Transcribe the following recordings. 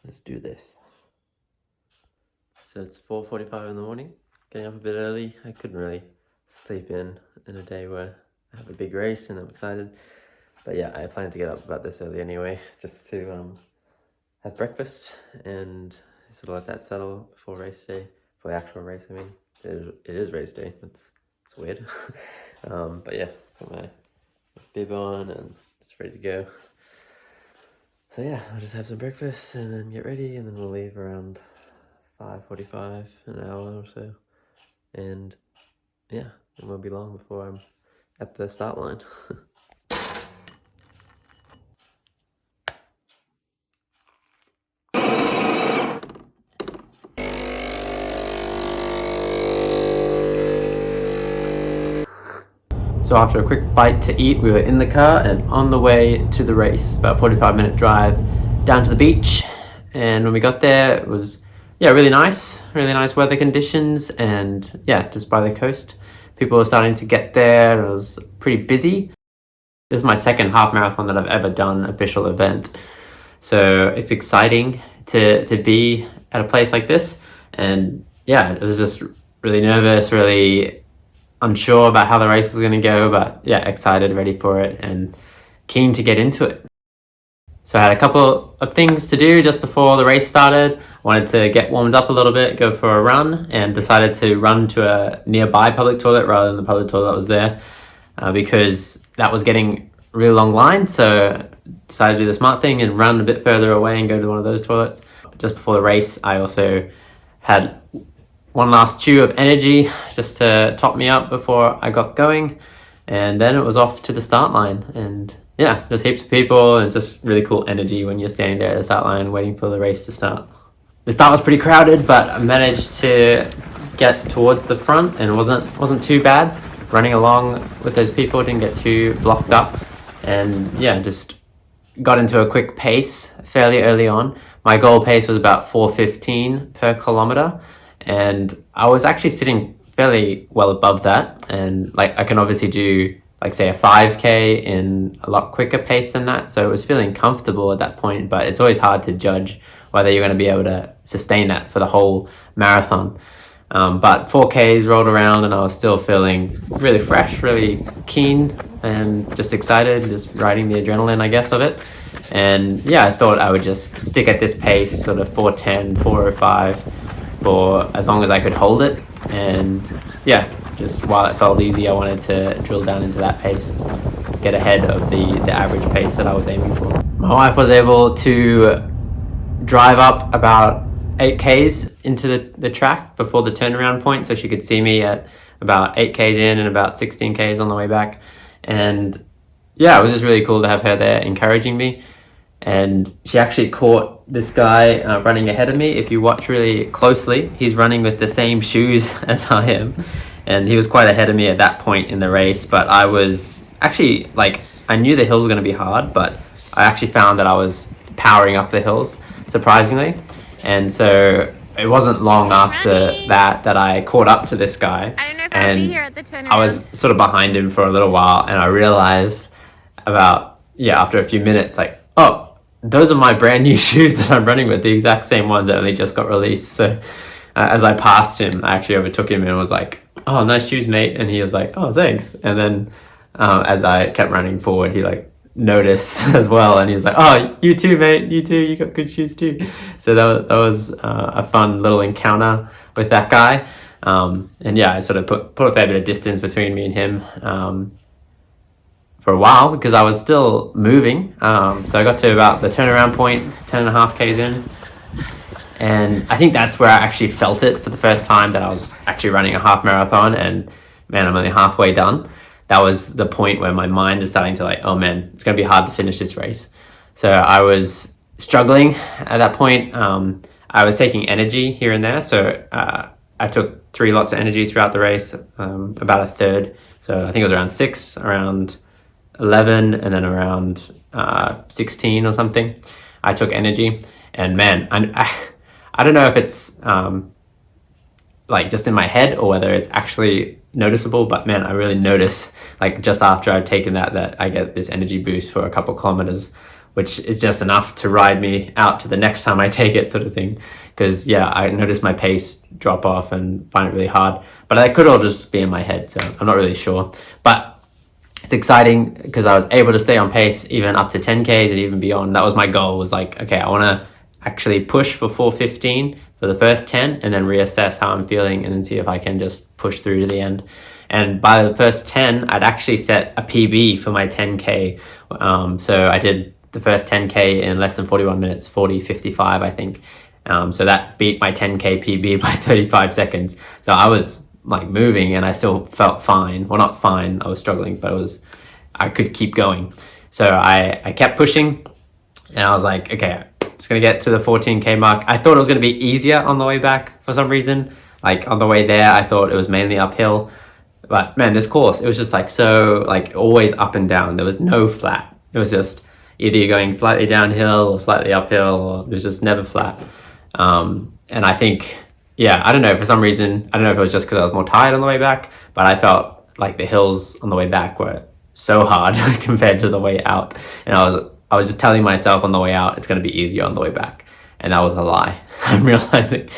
Let's do this. So it's 4:45 in the morning, getting up a bit early. I couldn't really sleep in a day where I have a big race and I'm excited. But yeah, I plan to get up about this early anyway, just to have breakfast and sort of let that settle before race day, for the actual race. I mean, it is race day. It's weird. But yeah, got my bib on and just ready to go. So yeah, I'll just have some breakfast and then get ready, and then we'll leave around 5:45, an hour or so. And yeah, it won't be long before I'm at the start line. So after a quick bite to eat, we were in the car and on the way to the race, about 45-minute drive down to the beach. And when we got there, it was, really nice weather conditions, and yeah, just by the coast. People were starting to get there. It was pretty busy. This is my second half marathon that I've ever done, official event. So it's exciting to be at a place like this. And yeah, it was just really nervous, really unsure about how the race is going to go, but yeah, excited, ready for it, and keen to get into it. So I had a couple of things to do just before the race started. I wanted to get warmed up a little bit, go for a run, and decided to run to a nearby public toilet rather than the public toilet that was there, because that was getting a really long line. So decided to do the smart thing and run a bit further away and go to one of those toilets. Just before the race, I also had one last chew of energy just to top me up before I got going, and then it was off to the start line. And yeah, just heaps of people and just really cool energy when you're standing there at the start line waiting for the race to start. The start was pretty crowded, but I managed to get towards the front and it wasn't too bad. Running along with those people, didn't get too blocked up, and yeah, just got into a quick pace fairly early on. My goal pace was about 4:15 per kilometer, and I was actually sitting fairly well above that. And like, I can obviously do, like, say a 5K in a lot quicker pace than that, so it was feeling comfortable at that point. But it's always hard to judge whether you're going to be able to sustain that for the whole marathon. But 4Ks rolled around and I was still feeling really fresh, really keen, and just excited, just riding the adrenaline, I guess, of it. And yeah, I thought I would just stick at this pace, sort of 4:10, 4:05, for as long as I could hold it. And yeah, just while it felt easy, I wanted to drill down into that pace, get ahead of the average pace that I was aiming for. My wife was able to drive up about 8Ks into the track before the turnaround point, so she could see me at about 8Ks in and about 16Ks on the way back. And yeah, it was just really cool to have her there encouraging me. And she actually caught this guy running ahead of me. If you watch really closely, he's running with the same shoes as I am, and he was quite ahead of me at that point in the race. But I was actually, like, I knew the hills were going to be hard, but I actually found that I was powering up the hills, surprisingly. And so it wasn't long after that I caught up to this guy. I don't know if I'll be here at the turnaround. I was sort of behind him for a little while, and I realized after a few minutes, like, oh, those are my brand new shoes that I'm running with, the exact same ones that only just got released. So as I passed him, I actually overtook him and was like, oh, nice shoes, mate. And he was like, oh, thanks. And then as I kept running forward, he like noticed as well, and he was like, oh, you too, mate, you too, you got good shoes too. So that was a fun little encounter with that guy. And yeah, I sort of put a fair bit of distance between me and him for a while, because I was still moving. So I got to about the turnaround point, 10.5Ks in, and I think that's where I actually felt it for the first time, that I was actually running a half marathon, and man, I'm only halfway done. That was the point where my mind is starting to, like, oh man, it's going to be hard to finish this race. So I was struggling at that point. I was taking energy here and there. So I took 3 lots of energy throughout the race, about a third. So I think it was around 6, around 11, and then around 16 or something, I took energy. And man, I don't know if it's like just in my head or whether it's actually noticeable, but man, I really notice, like, just after I've taken that I get this energy boost for a couple kilometers which is just enough to ride me out to the next time I take it, sort of thing. Because yeah, I noticed my pace drop off and find it really hard, but that could all just be in my head, so I'm not really sure. But it's exciting because I was able to stay on pace even up to 10Ks and even beyond. That was my goal, was like, okay, I want to actually push for 4:15 for the first 10 and then reassess how I'm feeling and then see if I can just push through to the end. And by the first 10, I'd actually set a PB for my 10K. So I did the first 10K in less than 41 minutes, 40:55, I think. So that beat my 10K PB by 35 seconds. So I was like moving and I still felt fine. Well, not fine, I was struggling, but I could keep going. So I kept pushing and I was like, okay, just gonna get to the 14K mark. I thought it was gonna be easier on the way back for some reason. Like on the way there, I thought it was mainly uphill. But man, this course, it was just like so, like always up and down. There was no flat. It was just either you're going slightly downhill or slightly uphill, or it was just never flat. And I think, yeah, I don't know, for some reason, I don't know if it was just because I was more tired on the way back, but I felt like the hills on the way back were so hard compared to the way out. And I was just telling myself on the way out, it's going to be easier on the way back. And that was a lie. I'm realizing,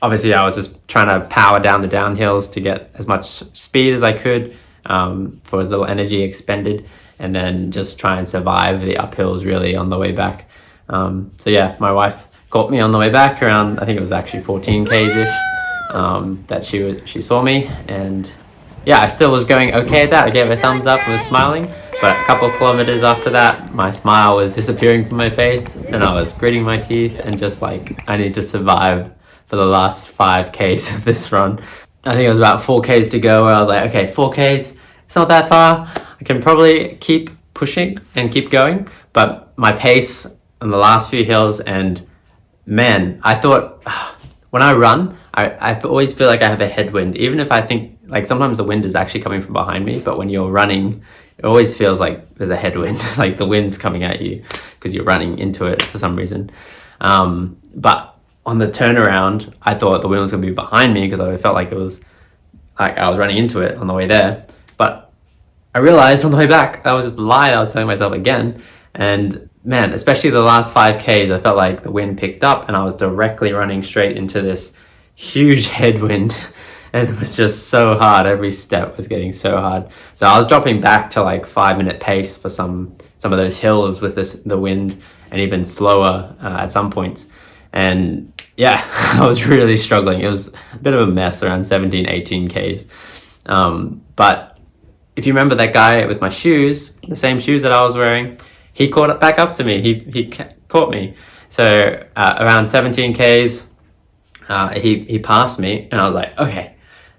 obviously I was just trying to power down the downhills to get as much speed as I could, for as little energy expended, and then just try and survive the uphills really on the way back. So yeah, my wife caught me on the way back around, I think it was actually 14Ks-ish, that she saw me, and yeah, I still was going okay at that. I gave her a thumbs up and was smiling, but a couple of kilometers after that, my smile was disappearing from my face, and I was gritting my teeth and just like, I need to survive for the last 5Ks of this run. I think it was about 4Ks to go, where I was like, okay, 4Ks, it's not that far, I can probably keep pushing and keep going, but my pace on the last few hills, and man, I thought when I run, I always feel like I have a headwind, even if I think, like sometimes the wind is actually coming from behind me, but when you're running, it always feels like there's a headwind, like the wind's coming at you because you're running into it for some reason. But on the turnaround, I thought the wind was going to be behind me because I felt like it was, like I was running into it on the way there. But I realized on the way back, that was just a lie that I was telling myself again. And man, especially the last 5Ks, I felt like the wind picked up and I was directly running straight into this huge headwind. And it was just so hard. Every step was getting so hard. So I was dropping back to like 5-minute pace for some of those hills with the wind, and even slower at some points. And yeah, I was really struggling. It was a bit of a mess around 17, 18Ks. But if you remember that guy with my shoes, the same shoes that I was wearing, he caught it back up to me. He caught me. So around 17Ks, he passed me, and I was like, okay,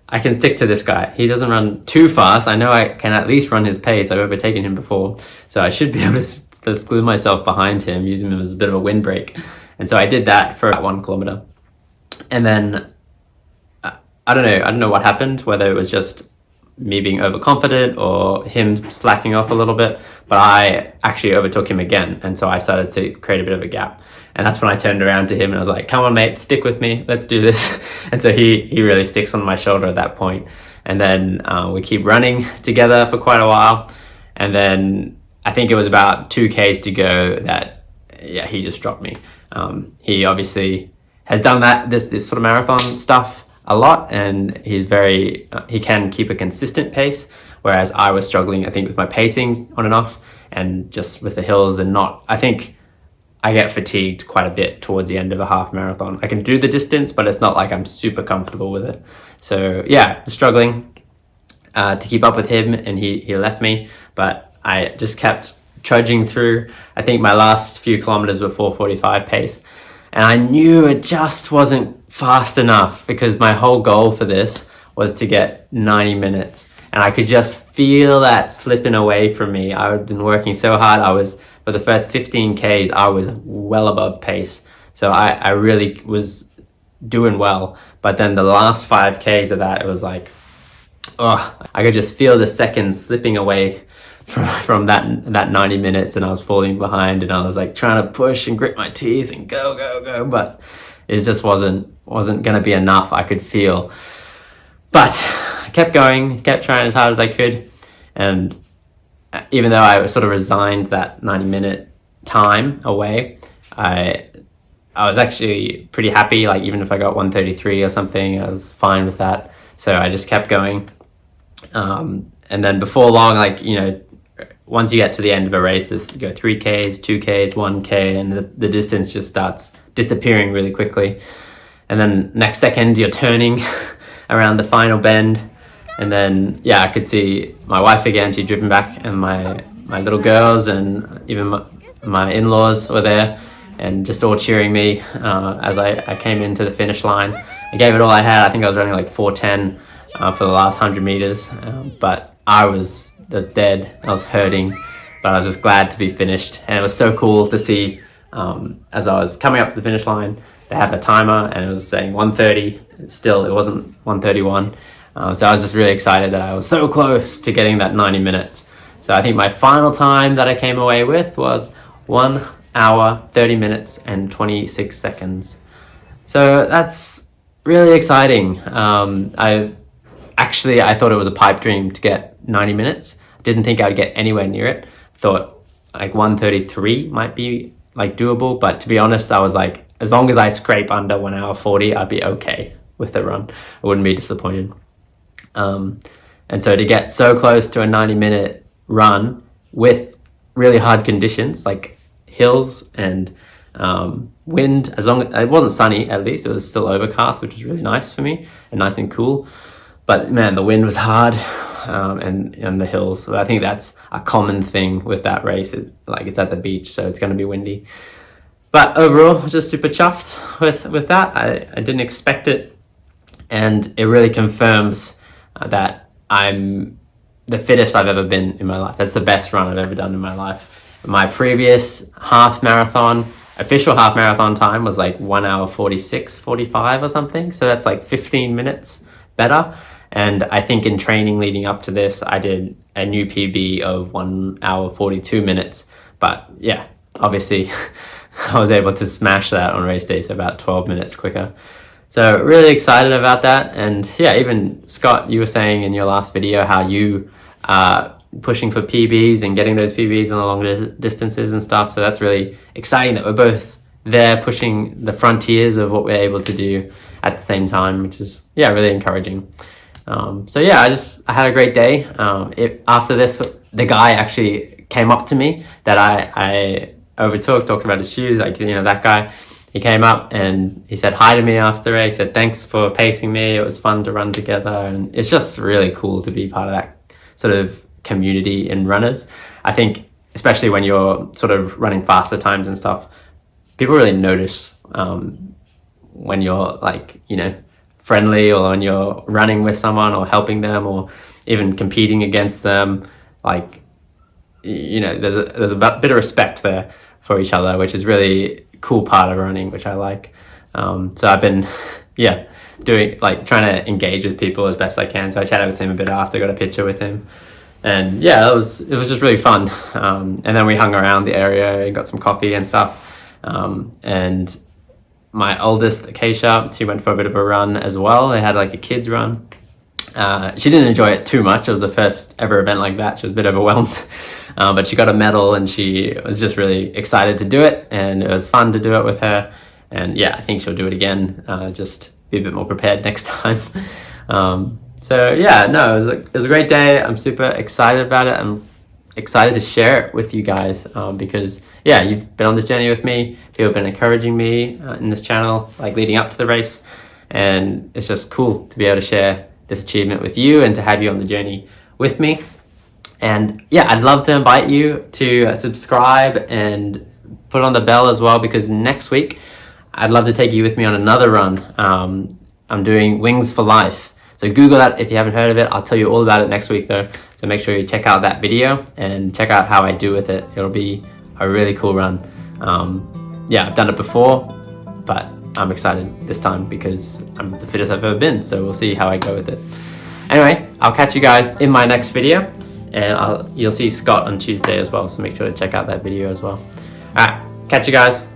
I can stick to this guy. He doesn't run too fast. I know I can at least run his pace. I've overtaken him before. So I should be able to glue myself behind him, using him as a bit of a windbreak. And so I did that for about 1 kilometer. And then I don't know what happened, whether it was just me being overconfident or him slacking off a little bit, but I actually overtook him again. And so I started to create a bit of a gap. And that's when I turned around to him and I was like, come on, mate, stick with me. Let's do this. And so he really sticks on my shoulder at that point. And then we keep running together for quite a while. And then I think it was about 2Ks to go that, yeah, he just dropped me. He obviously has done this sort of marathon stuff a lot, and he's he can keep a consistent pace, whereas I was struggling, I think, with my pacing on and off, and just with the hills, and I think I get fatigued quite a bit towards the end of a half marathon. I can do the distance, but it's not like I'm super comfortable with it. So yeah, struggling to keep up with him, and he left me, but I just kept trudging through. I think my last few kilometers were 4:45 pace, and I knew it just wasn't fast enough, because my whole goal for this was to get 90 minutes, and I could just feel that slipping away from me. I had been working so hard. For the first 15Ks, I was well above pace, so I really was doing well. But then the last 5Ks of that, it was like, I could just feel the seconds slipping away from that 90 minutes, and I was falling behind, and I was like trying to push and grit my teeth and go, but it just wasn't gonna be enough, I could feel. But I kept going, kept trying as hard as I could, and even though I sort of resigned that 90 minute time away, I was actually pretty happy. Like even if I got 1:33 or something, I was fine with that. So I just kept going. And then before long, like, you know, once you get to the end of a race, you go 3Ks, 2Ks, 1K, and the distance just starts disappearing really quickly. And then next second you're turning around the final bend. And then, yeah, I could see my wife again. She'd driven back, and my little girls and even my in-laws were there, and just all cheering me as I came into the finish line. I gave it all I had. I think I was running like 4:10 for the last 100 meters, but I was dead. I was hurting, but I was just glad to be finished. And it was so cool to see as I was coming up to the finish line, they have a timer and it was saying 1:30. It wasn't 1:31. So I was just really excited that I was so close to getting that 90 minutes. So I think my final time that I came away with was 1 hour, 30 minutes and 26 seconds. So that's really exciting. I thought it was a pipe dream to get 90 minutes. I didn't think I would get anywhere near it. Thought like 1:33 might be like doable, but to be honest, I was like, as long as I scrape under 1 hour 40, I'd be okay with the run. I wouldn't be disappointed. And so to get so close to a 90-minute run with really hard conditions like hills and wind, as long as it wasn't sunny, at least it was still overcast, which was really nice for me and nice and cool. But man, the wind was hard, and the hills. But I think that's a common thing with that race. It's at the beach, so it's going to be windy. But overall, just super chuffed with that. I didn't expect it, and it really confirms that I'm the fittest I've ever been in my life. That's the best run I've ever done in my life. My previous official half marathon time was like 1 hour 46, 45 or something. So that's like 15 minutes better. And I think in training leading up to this, I did a new PB of 1 hour 42 minutes. But yeah, obviously I was able to smash that on race day, so about 12 minutes quicker. So really excited about that. And yeah, even Scott, you were saying in your last video how you are pushing for PBs and getting those PBs on the longer distances and stuff. So that's really exciting that we're both there pushing the frontiers of what we're able to do at the same time, which is, yeah, really encouraging. So yeah, I had a great day. After this, the guy actually came up to me that I overtook, talking about his shoes, like, you know, that guy. He came up and he said hi to me after the race, said thanks for pacing me, it was fun to run together. And it's just really cool to be part of that sort of community in runners. I think especially when you're sort of running faster times and stuff, people really notice when you're like, you know, friendly, or when you're running with someone or helping them or even competing against them. Like, you know, there's a bit of respect there for each other, which is really cool part of running, which I like. So I've been trying to engage with people as best I can. So I chatted with him a bit after, got a picture with him, and yeah, it was just really fun. And then we hung around the area and got some coffee and stuff. And my oldest, Acacia, she went for a bit of a run as well. They had like a kids run. She didn't enjoy it too much. It was the first ever event like that. She was a bit overwhelmed, but she got a medal and she was just really excited to do it, and it was fun to do it with her. And yeah, I think she'll do it again, just be a bit more prepared next time. So yeah, no, it was a great day. I'm super excited about it. I'm excited to share it with you guys, because yeah, you've been on this journey with me. People have been encouraging me in this channel, like leading up to the race, and it's just cool to be able to share this achievement with you and to have you on the journey with me. And yeah, I'd love to invite you to subscribe and put on the bell as well, because next week I'd love to take you with me on another run. I'm doing Wings for Life. So Google that if you haven't heard of it. I'll tell you all about it next week though. So make sure you check out that video and check out how I do with it. It'll be a really cool run. Yeah, I've done it before, but I'm excited this time because I'm the fittest I've ever been. So we'll see how I go with it. Anyway, I'll catch you guys in my next video, and you'll see Scott on Tuesday as well. So make sure to check out that video as well. All right, catch you guys.